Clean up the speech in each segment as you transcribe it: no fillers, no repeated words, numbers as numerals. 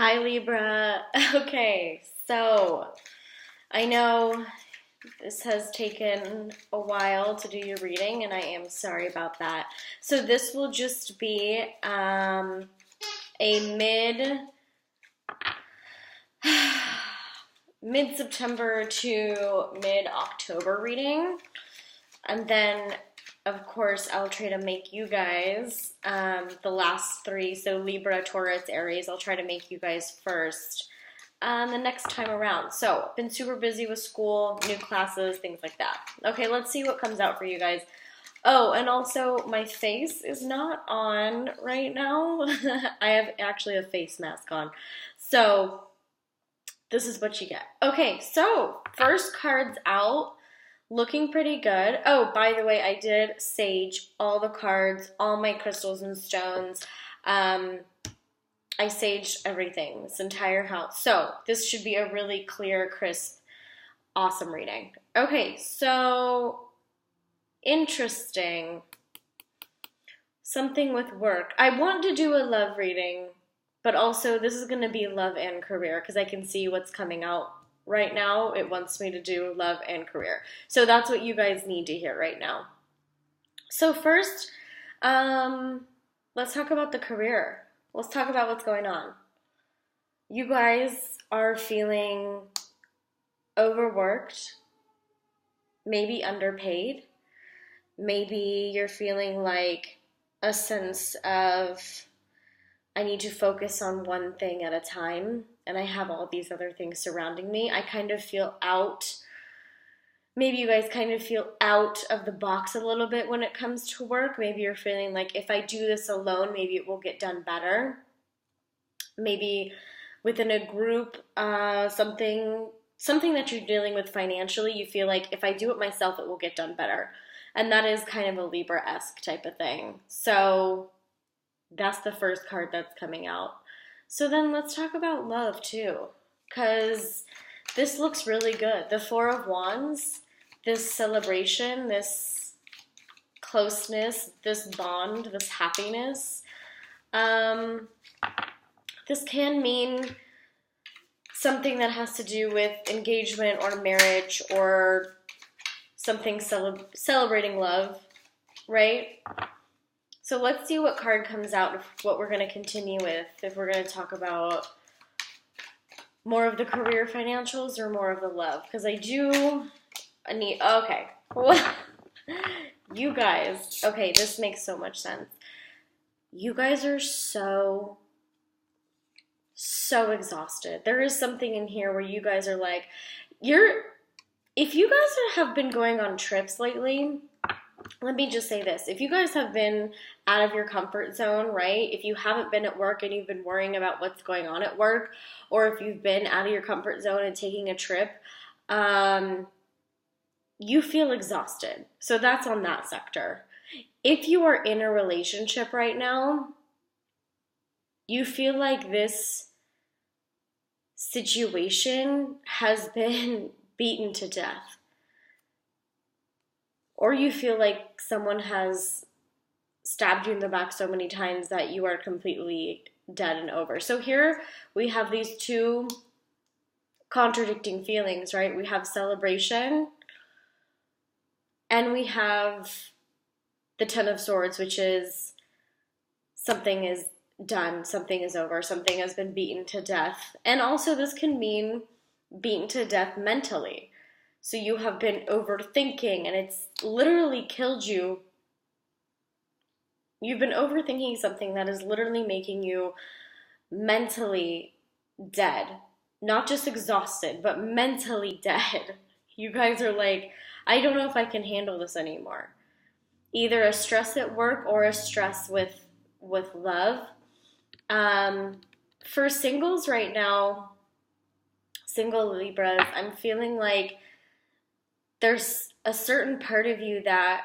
Hi Libra. Okay, so I know this has taken a while to do your reading, and I am sorry about that. So this will just be a mid September to mid October reading, and then of course I'll try to make you guys the last three. So Libra, Taurus, Aries. I'll try to make you guys first the next time around. So, been super busy with school, new classes, things like that. Okay, let's see what comes out for you guys. Oh, and also, my face is not on right now. I have actually a face mask on. So, this is what you get. Okay, so, first card's out. Looking pretty good. Oh, by the way, I did sage all the cards, all my crystals and stones. I saged everything, this entire house. So this should be a really clear, crisp, awesome reading. Okay, so interesting. Something with work. I want to do a love reading, but also this is going to be love and career because I can see what's coming out right now. It wants me to do love and career. So that's what you guys need to hear right now. So first, let's talk about the career. Let's talk about what's going on. You guys are feeling overworked, maybe underpaid. Maybe you're feeling like a sense of, I need to focus on one thing at a time, and I have all these other things surrounding me. I kind of feel out. Maybe you guys kind of feel out of the box a little bit when it comes to work. Maybe you're feeling like if I do this alone, maybe it will get done better. Maybe within a group, something that you're dealing with financially, you feel like if I do it myself, it will get done better. And that is kind of a Libra-esque type of thing. So that's the first card that's coming out. So then let's talk about love too, because this looks really good. The Four of Wands, this celebration, this closeness, this bond, this happiness. This can mean something that has to do with engagement or marriage or something celebrating love, right? So let's see what card comes out of what we're going to continue with, if we're going to talk about more of the career financials or more of the love. Because I need, okay. You guys, okay, this makes so much sense. You guys are so exhausted. There is something in here where you guys are like, if you guys have been going on trips lately, let me just say this. If you guys have been out of your comfort zone, right? If you haven't been at work and you've been worrying about what's going on at work, or if you've been out of your comfort zone and taking a trip, you feel exhausted. So that's on that sector. If you are in a relationship right now, you feel like this situation has been beaten to death. Or you feel like someone has stabbed you in the back so many times that you are completely dead and over. So here we have these two contradicting feelings, right? We have celebration and we have the Ten of Swords, which is something is done, something is over, something has been beaten to death. And also this can mean beaten to death mentally. So you have been overthinking and it's literally killed you. You've been overthinking something that is literally making you mentally dead. Not just exhausted, but mentally dead. You guys are like, I don't know if I can handle this anymore. Either a stress at work or a stress with love. For singles right now, single Libras, I'm feeling like there's a certain part of you that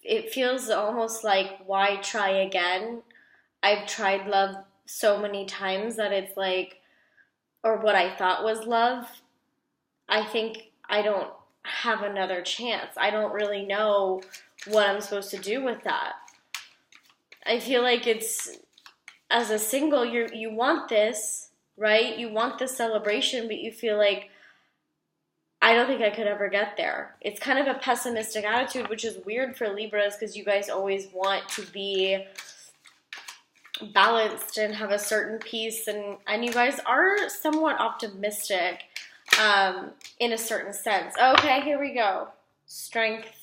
it feels almost like, why try again? I've tried love so many times that it's like, or what I thought was love, I think I don't have another chance. I don't really know what I'm supposed to do with that. I feel like it's as a single, you want this, right? You want this celebration, but you feel like, I don't think I could ever get there. It's kind of a pessimistic attitude, which is weird for Libras because you guys always want to be balanced and have a certain peace, and you guys are somewhat optimistic in a certain sense. Okay, here we go. Strength.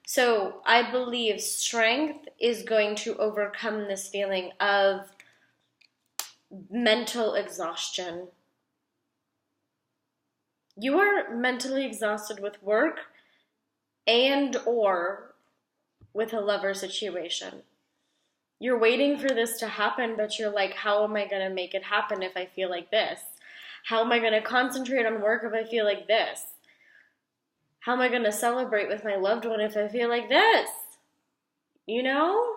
So I believe strength is going to overcome this feeling of mental exhaustion. You are mentally exhausted with work and or with a lover situation. You're waiting for this to happen, but you're like, how am I going to make it happen if I feel like this? How am I going to concentrate on work if I feel like this? How am I going to celebrate with my loved one if I feel like this? You know?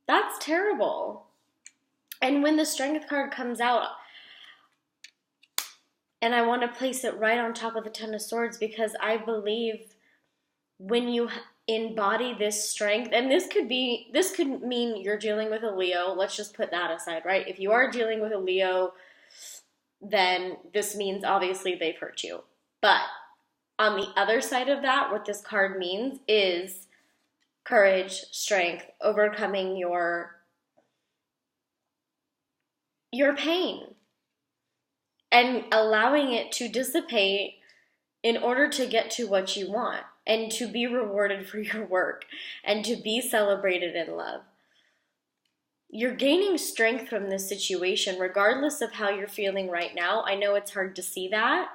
That's terrible. And when the Strength card comes out, and I want to place it right on top of the Ten of Swords, because I believe when you embody this strength, and this could mean you're dealing with a Leo. Let's just put that aside, right? If you are dealing with a Leo, then this means obviously they've hurt you. But on the other side of that, what this card means is courage, strength, overcoming your pain and allowing it to dissipate in order to get to what you want and to be rewarded for your work and to be celebrated in love. You're gaining strength from this situation regardless of how you're feeling right now. I know it's hard to see that,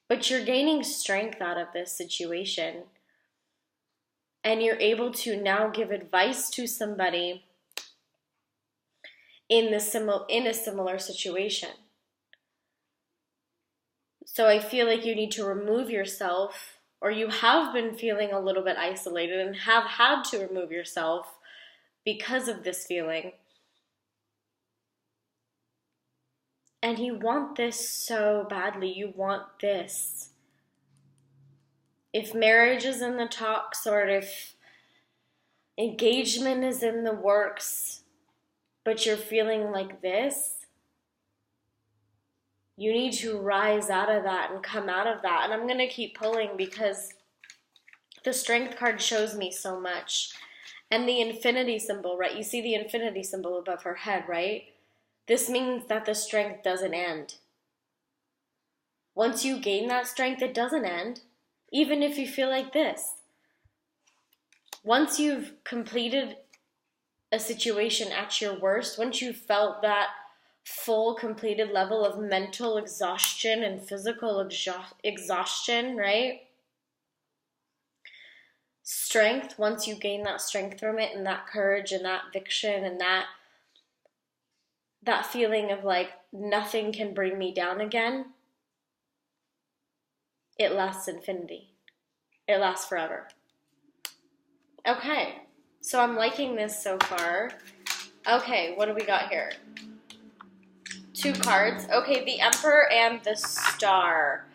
but you're gaining strength out of this situation. And you're able to now give advice to somebody in a similar situation. So I feel like you need to remove yourself, or you have been feeling a little bit isolated and have had to remove yourself because of this feeling. And you want this so badly. You want this. If marriage is in the talks, or if engagement is in the works, but you're feeling like this, you need to rise out of that and come out of that. And I'm going to keep pulling because the Strength card shows me so much. And the infinity symbol, right? You see the infinity symbol above her head, right? This means that the strength doesn't end. Once you gain that strength, it doesn't end. Even if you feel like this. Once you've completed a situation at your worst, once you've felt that full completed level of mental exhaustion and physical exhaustion, right? Strength, once you gain that strength from it and that courage and that viction and that feeling of like nothing can bring me down again, it lasts infinity. It lasts forever. Okay, so I'm liking this so far. Okay, what do we got here? 2 cards. Okay, the Emperor and the Star.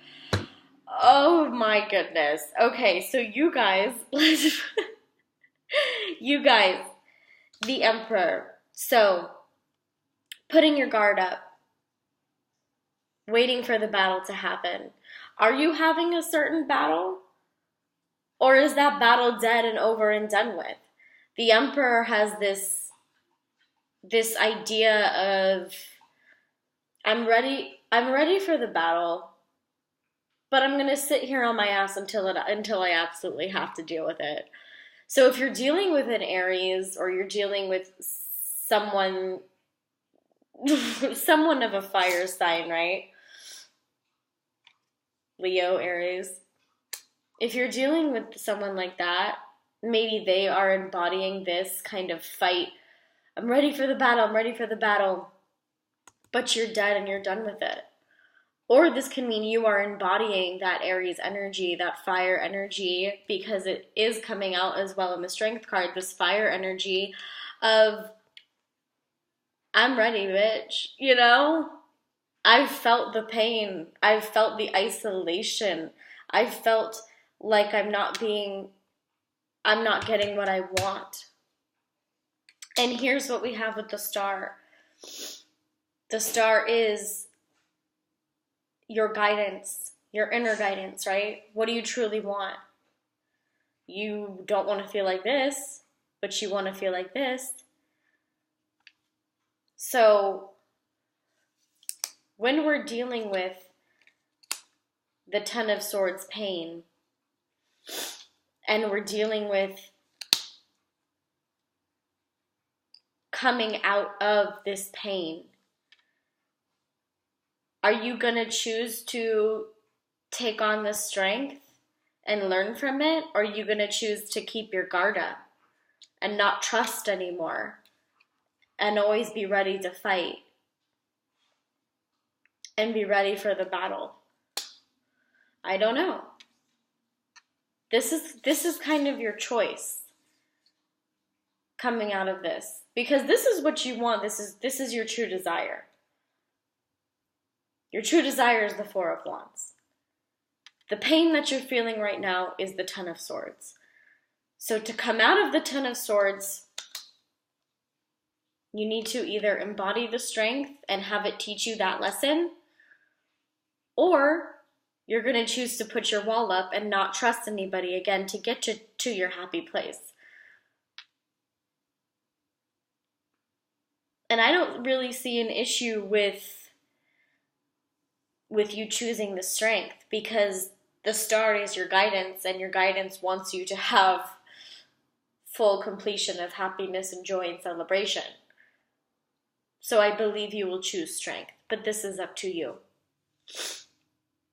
Oh my goodness. Okay, so you guys, the Emperor. So, putting your guard up, waiting for the battle to happen. Are you having a certain battle? Or is that battle dead and over and done with? The Emperor has this idea of, I'm ready for the battle, but I'm going to sit here on my ass until I absolutely have to deal with it. So if you're dealing with an Aries, or you're dealing with someone of a fire sign, right? Leo, Aries. If you're dealing with someone like that, maybe they are embodying this kind of fight. I'm ready for the battle, but you're dead and you're done with it. Or this can mean you are embodying that Aries energy, that fire energy, because it is coming out as well in the Strength card, this fire energy of, I'm ready, bitch, you know? I've felt the pain. I've felt the isolation. I've felt like I'm not being I'm not getting what I want. And here's what we have with the star. The star is your guidance, your inner guidance, right? What do you truly want? You don't want to feel like this, but you want to feel like this. So when we're dealing with the Ten of Swords pain, and we're dealing with coming out of this pain, are you going to choose to take on the strength and learn from it? Or are you going to choose to keep your guard up and not trust anymore and always be ready to fight and be ready for the battle? I don't know. This is kind of your choice coming out of this, because this is what you want. This is your true desire. Your true desire is the Four of Wands. The pain that you're feeling right now is the Ten of Swords. So to come out of the Ten of Swords, you need to either embody the strength and have it teach you that lesson, or you're going to choose to put your wall up and not trust anybody again to get to your happy place. And I don't really see an issue with you choosing the strength, because the star is your guidance, and your guidance wants you to have full completion of happiness and joy and celebration. So I believe you will choose strength, but this is up to you.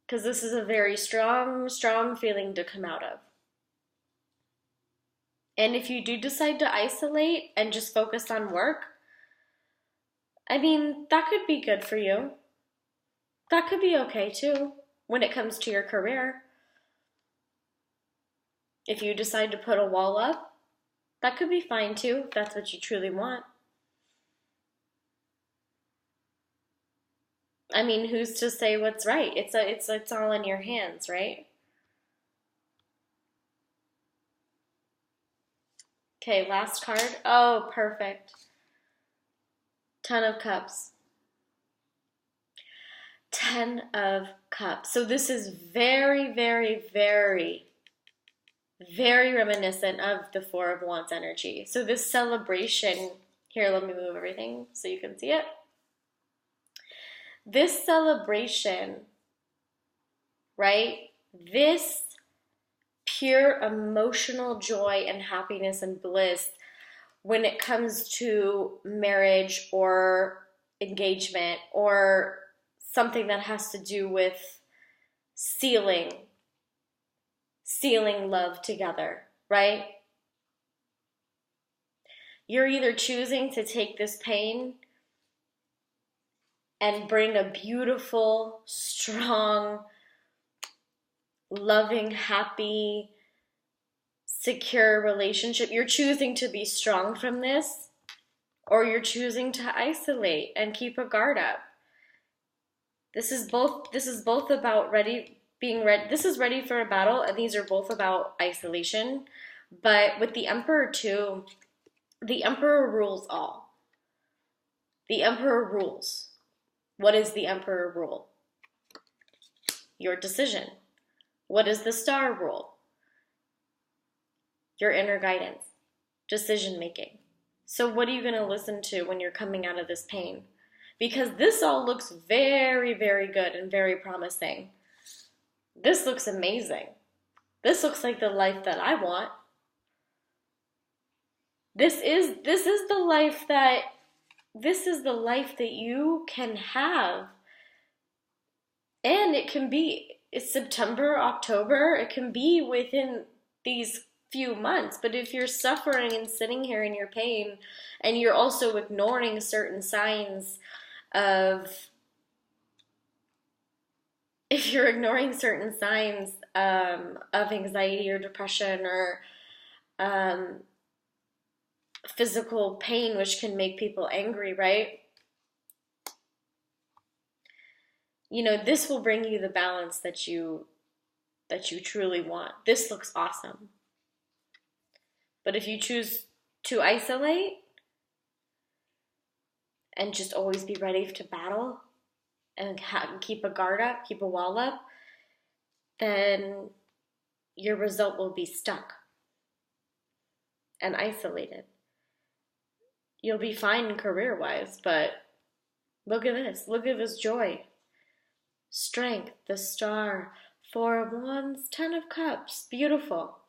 Because this is a very strong, strong feeling to come out of. And if you do decide to isolate and just focus on work, I mean, that could be good for you. That could be okay too, when it comes to your career. If you decide to put a wall up, that could be fine too, if that's what you truly want. I mean, who's to say what's right? It's all in your hands, right? Okay, last card. Oh, perfect. Ten of Cups. Ten of Cups. So this is very, very, very, very reminiscent of the Four of Wands energy. So this celebration, here, let me move everything so you can see it. This celebration, right? This pure emotional joy and happiness and bliss when it comes to marriage or engagement or something that has to do with sealing love together, right? You're either choosing to take this pain and bring a beautiful, strong, loving, happy, secure relationship. You're choosing to be strong from this, or you're choosing to isolate and keep a guard up. This is both about being ready. This is ready for a battle, and these are both about isolation. But with the Emperor too, the Emperor rules all. The Emperor rules. What is the Emperor rule? Your decision. What is the Star rule? Your inner guidance. Decision making. So what are you going to listen to when you're coming out of this pain? Because this all looks very, very good and very promising. This looks amazing. This looks like the life that I want. This is the life that you can have. And it's September, October, it can be within these few months. But if you're suffering and sitting here in your pain, and you're also ignoring certain signs of anxiety or depression or physical pain, which can make people angry, right? You know, this will bring you the balance that you truly want. This looks awesome. But if you choose to isolate and just always be ready to battle and keep a guard up, keep a wall up, then your result will be stuck and isolated. You'll be fine career-wise, but look at this. Look at this joy. Strength, the star, 4 of Wands, 10 of Cups. Beautiful.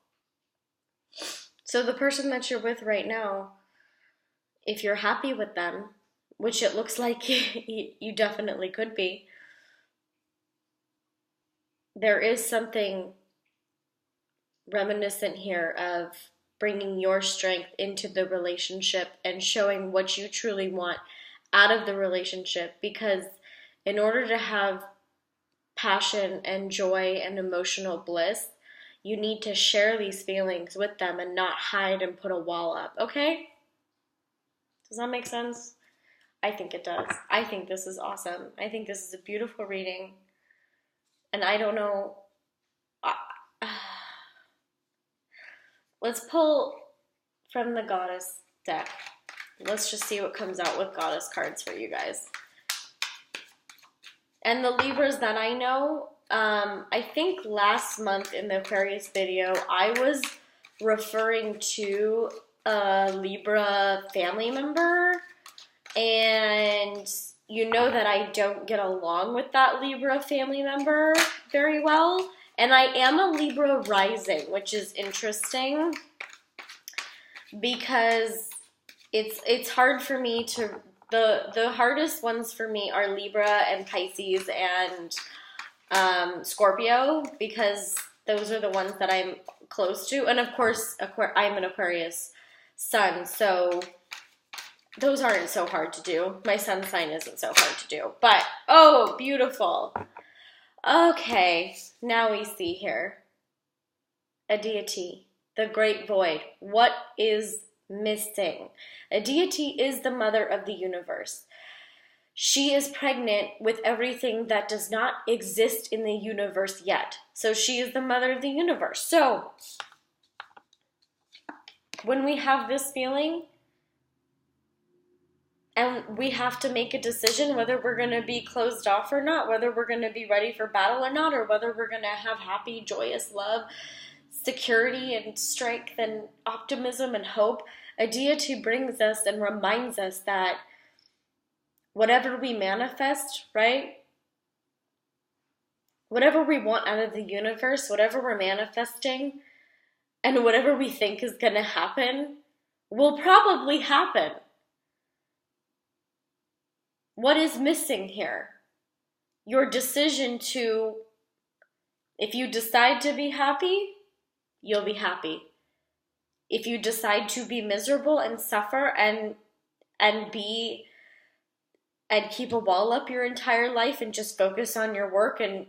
So the person that you're with right now, if you're happy with them, which it looks like you definitely could be, there is something reminiscent here of bringing your strength into the relationship and showing what you truly want out of the relationship, because in order to have passion and joy and emotional bliss, you need to share these feelings with them and not hide and put a wall up, okay? Does that make sense? I think it does. I think this is awesome. I think this is a beautiful reading. And I don't know. Let's pull from the Goddess deck. Let's just see what comes out with Goddess cards for you guys. And the Libras that I know, I think last month in the Aquarius video, I was referring to a Libra family member. And you know that I don't get along with that Libra family member very well. And I am a Libra rising, which is interesting because it's hard for me to, the hardest ones for me are Libra and Pisces and Scorpio, because those are the ones that I'm close to. And of course, I'm an Aquarius sun, so those aren't so hard to do. My sun sign isn't so hard to do. But, oh, beautiful. Okay, now we see here a deity, the great void. What is missing? A deity is the mother of the universe. She is pregnant with everything that does not exist in the universe yet. So she is the mother of the universe. So when we have this feeling, and we have to make a decision whether we're going to be closed off or not, whether we're going to be ready for battle or not, or whether we're going to have happy, joyous love, security and strength and optimism and hope. A deity brings us and reminds us that whatever we manifest, right? Whatever we want out of the universe, whatever we're manifesting, and whatever we think is going to happen, will probably happen. What is missing here? Your decision to, if you decide to be happy, you'll be happy. If you decide to be miserable and suffer and keep a wall up your entire life and just focus on your work and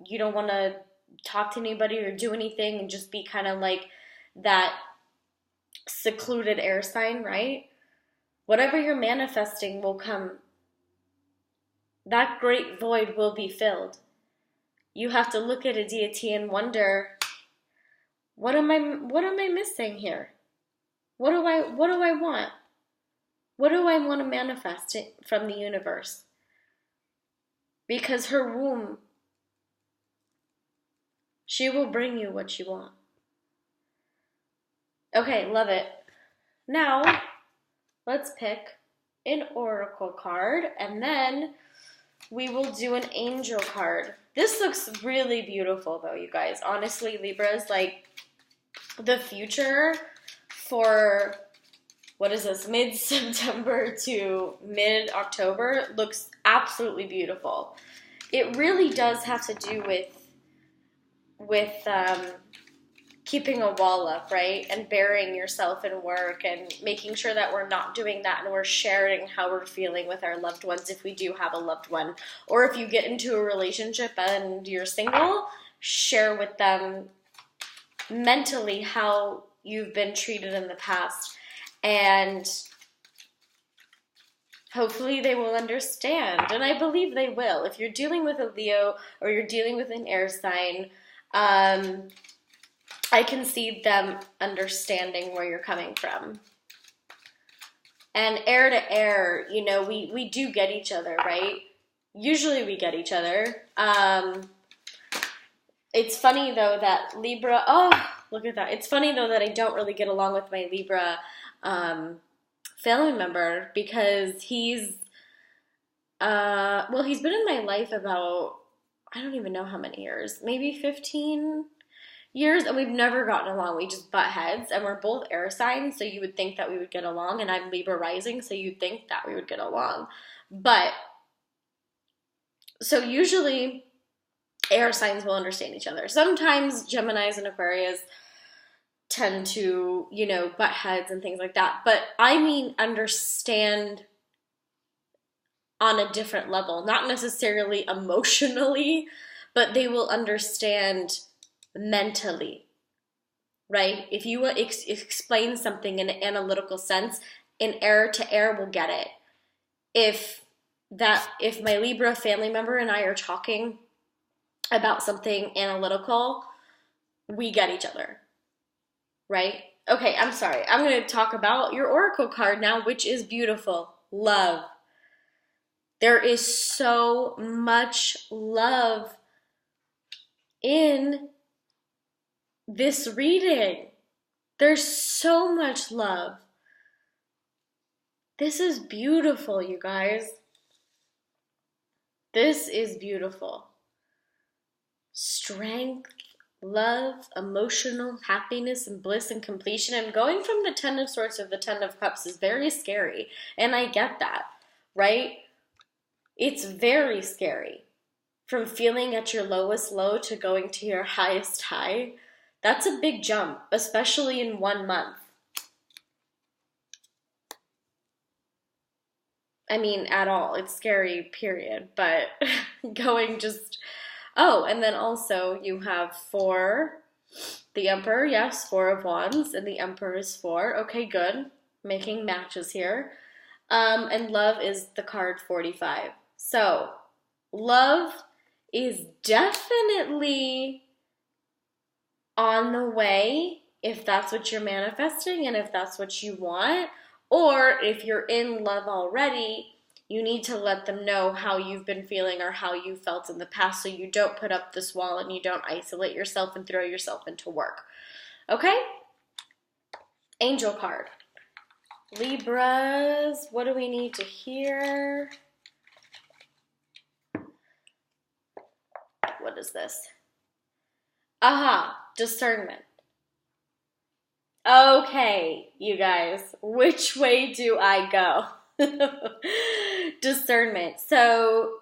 you don't want to talk to anybody or do anything and just be kind of like that secluded air sign, right? Whatever you're manifesting will come. That great void will be filled. You have to look at a deity and wonder, what am I missing here? What do I want? What do I want to manifest from the universe? Because her womb, she will bring you what you want. Okay, love it. Now, let's pick an oracle card, and then we will do an angel card. This looks really beautiful, though, you guys. Honestly, Libras, like, the future for, what is this, mid-September to mid-October looks absolutely beautiful. It really does have to do with keeping a wall up, right? And burying yourself in work and making sure that we're not doing that and we're sharing how we're feeling with our loved ones if we do have a loved one. Or if you get into a relationship and you're single, share with them mentally how you've been treated in the past. And hopefully they will understand. And I believe they will. If you're dealing with a Leo or you're dealing with an air sign, I can see them understanding where you're coming from. And air to air, you know, we do get each other, right? Usually we get each other. It's funny, though, that Libra... Oh, look at that. It's funny, though, that I don't really get along with my Libra family member because he's... well, he's been in my life about... I don't even know how many years. Maybe 15 years, and we've never gotten along. We just butt heads, and we're both air signs, so you would think that we would get along, and I'm Libra rising, so you'd think that we would get along. But, so usually, air signs will understand each other. Sometimes Geminis and Aquarius tend to, you know, butt heads and things like that. But I mean understand on a different level, not necessarily emotionally, but they will understand mentally, right? If you explain something in an analytical sense, an air to air will get it. If my Libra family member and I are talking about something analytical, we get each other, right? Okay, I'm sorry. I'm going to talk about your oracle card now, which is beautiful. Love. There is so much love in this reading. There's so much love. This is beautiful, you guys. This is beautiful. Strength, love, emotional happiness and bliss and completion. And going from the Ten of Swords to the Ten of Cups is very scary. And I get that, right? It's very scary. From feeling at your lowest low to going to your highest high. That's a big jump, especially in 1 month. I mean, at all. It's scary, period. But going just... Oh, and then also you have 4, the Emperor, yes, 4 of Wands, and the Emperor is 4. Okay, good. Making matches here. And love is the card 45. So, love is definitely on the way if that's what you're manifesting and if that's what you want. Or if you're in love already, you need to let them know how you've been feeling or how you felt in the past so you don't put up this wall and you don't isolate yourself and throw yourself into work. Okay? Angel card. Libras, what do we need to hear? What is this? Aha, discernment. Okay, you guys, which way do I go? Discernment. So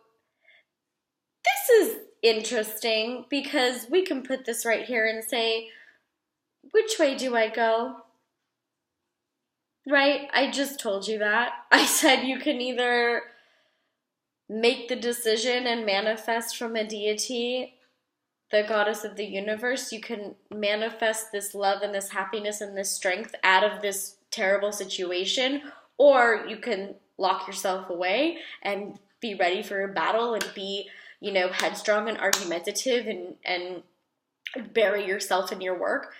this is interesting because we can put this right here and say, which way do I go? Right? I just told you that. I said you can either make the decision and manifest from a deity, the goddess of the universe. You can manifest this love and this happiness and this strength out of this terrible situation, or you can lock yourself away and be ready for a battle and be, you know, headstrong and argumentative and bury yourself in your work.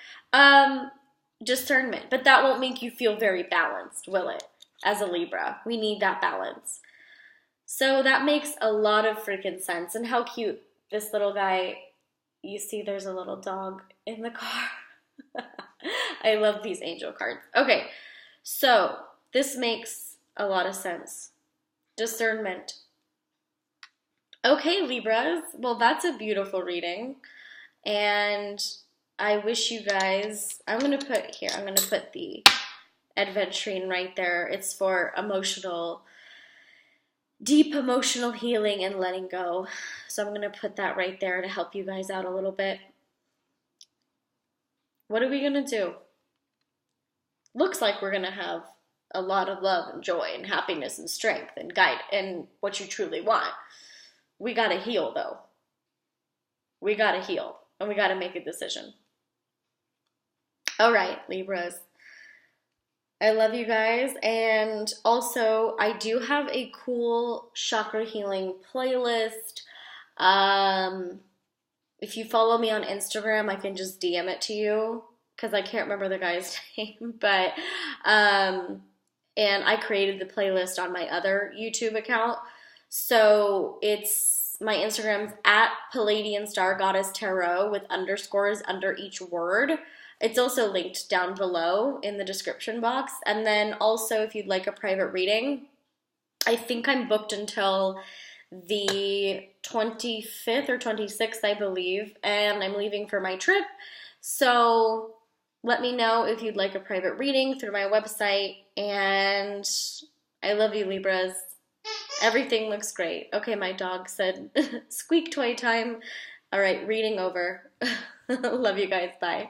Discernment. But that won't make you feel very balanced, will it? As a Libra. We need that balance. So that makes a lot of freaking sense. And how cute this little guy, you see there's a little dog in the car. I love these angel cards. Okay, so this makes a lot of sense. Discernment. Okay, Libras. Well, that's a beautiful reading. And I wish you guys, I'm going to put the adventuring right there. It's for deep emotional healing and letting go. So I'm going to put that right there to help you guys out a little bit. What are we going to do? Looks like we're going to have a lot of love and joy and happiness and strength and guide and what you truly want. We got to heal, though. We got to heal, and we got to make a decision. All right, Libras. I love you guys, and also I do have a cool chakra healing playlist. If you follow me on Instagram, I can just DM it to you because I can't remember the guy's name. But, um, and I created the playlist on my other YouTube account. So it's my Instagram's at Palladian Star Goddess Tarot with underscores under each word. It's also linked down below in the description box. And then also, if you'd like a private reading, I think I'm booked until the 25th or 26th, I believe, and I'm leaving for my trip. So let me know if you'd like a private reading through my website. And I love you, Libras. Everything looks great. Okay, my dog said squeak toy time. All right, reading over. Love you guys. Bye.